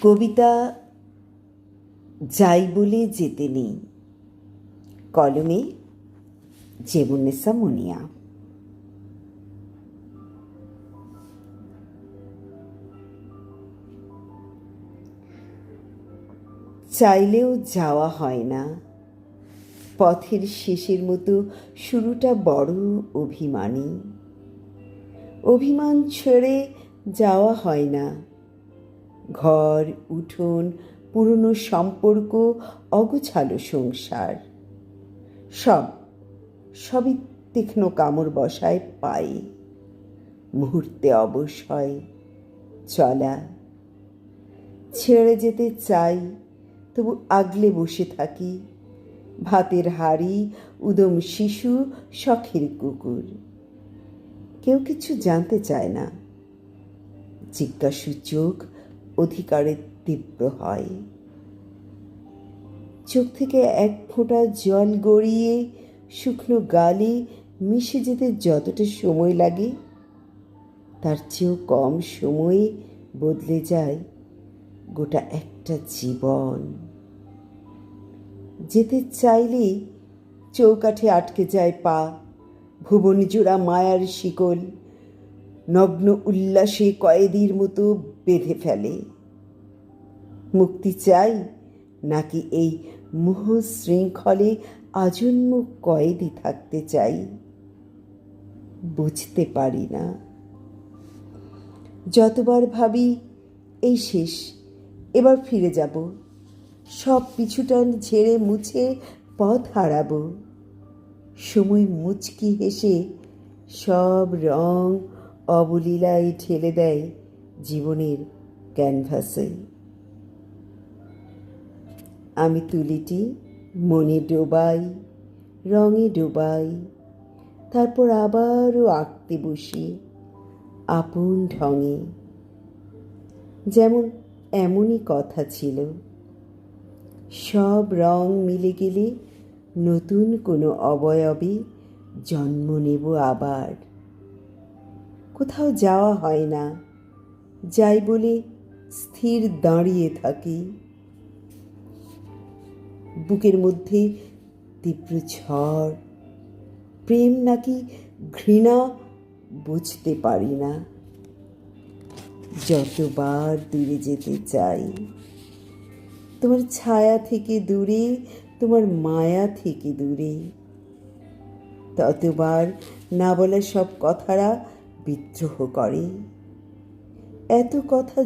কবিতা যাই বলে যেতে নেই, কলমে জেবুন্নেসা মুনিয়া। চাইলেও যাওয়া হয় না, পথের শেষের মতো শুরুটা বড় অভিমানী। অভিমান ছেড়ে যাওয়া হয় না, ঘর উঠোন পুরনো সম্পর্ক অগোছালো সংসার সবই তীক্ষ্ণ কামড় বসায় পায়ে। মুহূর্তে অবশ্যই চলা, ছেড়ে যেতে চাই তবু আগলে বসে থাকি। ভাতের হাঁড়ি, উদম শিশু, শখের কুকুর, কেউ কিছু জানতে চায় না। জিজ্ঞাসু চোখ অধিকারের তীব্র হয়। চোখ থেকে এক ফোঁটা জল গড়িয়ে শুকনো গালে মিশে যেতে যতটা সময় লাগে, তার চেয়েও কম সময়ে বদলে যায় গোটা একটা জীবন। যেতে চাইলেই চৌকাঠে আটকে যায় পা, ভুবন জোড়া মায়ার শিকল নগ্ন উল্লাসে কয়েদির মতো বেঁধে ফেলে। মুক্তি চাই নাকি এই মোহ শৃঙ্খলে আজন্ম কয়েদি থাকতে চাই, বুঝতে পারি না। যতবার ভাবি এই শেষ, এবার ফিরে যাব, সব পিছুটান ঝেড়ে মুছে পথ হারাবো। সময় মুচকি হেসে সব রং অবলীলায় ঠেলে দেয় জীবনের ক্যানভাসে। আমি তুলিটি মনে ডোবাই, রঙে ডোবাই, তারপর আবারও আঁকতে বসি আপন ঢঙে। যেমন এমনই কথা ছিল, সব রং মিলে গেলে নতুন কোনো অবয়বে জন্ম নেব আবার। কোথাও যাওয়া হয় না, যাই বলে স্থির দাঁড়িয়ে থাকি। বুকের মধ্যে তীব্র ঝড়, প্রেম নাকি ঘৃণা বুঝতে পারি না। যতবার দূরে যেতে চাই, তোমার ছায়া থেকে দূরে, তোমার মায়া থেকে দূরে, ততবার না বলা সব কথারা বিদ্রোহ করে। এত কথা